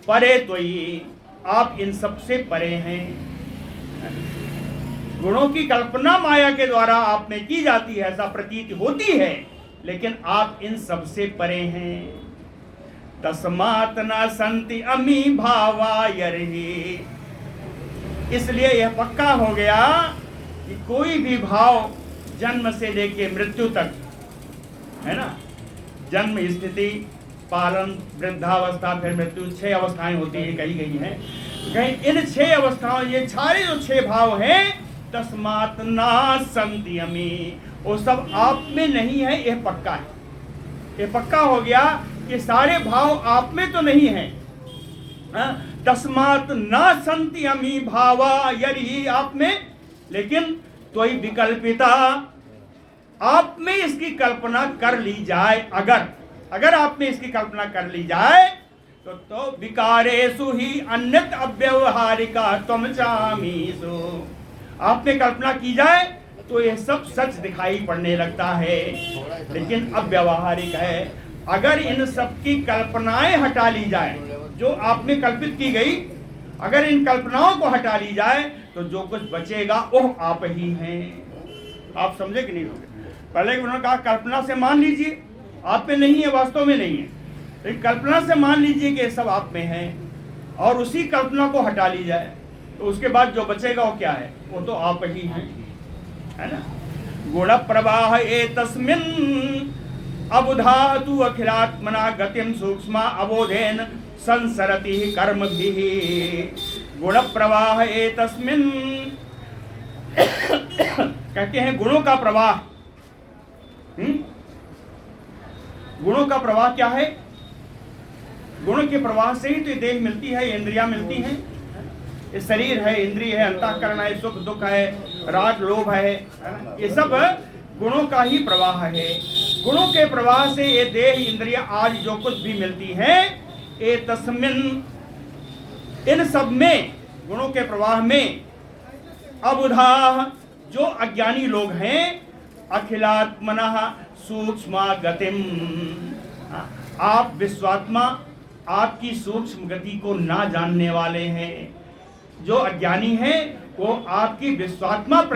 A: परे तो ये आप इन सब से परे हैं। गुणों की कल्पना माया के द्वारा आप में की जाती है, ऐसा प्रतीत होती है, लेकिन आप इन सब से परे हैं। तस्मात् न संति अमी भावा यर्हि। इसलिए यह पक्का हो गया कि कोई भी भाव जन्म से लेके मृत्यु तक, है ना, जन्म, स्थिति, पालन, वृद्धावस्था, फिर मृत्यु, 6 अवस्थाएं होती है, कही गई हैं। कहीं इन 6 अवस्थाओं, ये सारे जो 6 भाव हैं, तस्मात् न संति अमी, वो सब आप में नहीं है, यह पक्का है। ये पक्का हो गया कि सारे भाव आप में तो नहीं है। तस्मात् न संति अमी भावा यर्हि, आप में, लेकिन तोई विकल्पिता, आप में इसकी कल्पना कर ली जाए, अगर आप में इसकी कल्पना कर ली जाए तो विकारेषु ही अन्यत अव्यवहारिका त्वम चामीषु। आप में कल्पना की जाए तो ये सब सच दिखाई पड़ने लगता है, लेकिन अव्यवहारिक है। अगर इन सब की कल्पनाएं हटा ली जाए, जो आप में कल्पित की गई, अगर इन कल्पनाओं को हटा ली जाए तो जो कुछ बचेगा वो आप ही हैं। आप समझे कि नहीं? पहले उन्होंने कहा कल्पना से मान लीजिए, आप में नहीं है, वास्तव में नहीं है, लेकिन कल्पना से मान लीजिए कि ये सब आप में है, और उसी कल्पना को हटा ली जाए तो उसके बाद जो बचेगा वो क्या है? वो तो आप ही हैं, है ना। गुण प्रवाह एतस्मिन् अबुधातु अखिलात्मना गतिम सूक्ष्म अबोधेन संसरति कर्मभिः। गुण प्रवाह एतस्मिन्, कहते हैं गुणों का प्रवाह। गुणों का प्रवाह क्या है? गुणों के प्रवाह से ही तो देह मिलती है, इंद्रियां मिलती हैं, ये शरीर है, इंद्रिय है, अंतःकरण है, सुख दुख है, राग लोभ है, ये सब गुणों का ही प्रवाह है। गुणों के प्रवाह से ये देह, इंद्रियां आदि जो कुछ भी मिलती है, ये तस्मिन्, इन सब में, गुणों के प्रवाह में, अबुधा, जो अज्ञानी लोग हैं, अखिलात्मनः सूक्ष्म गतिम। आप विश्वात्मा आपकी सूक्ष्म गति को ना जानने वाले हैं। जो अज्ञानी हैं वो आपकी विश्वात्मा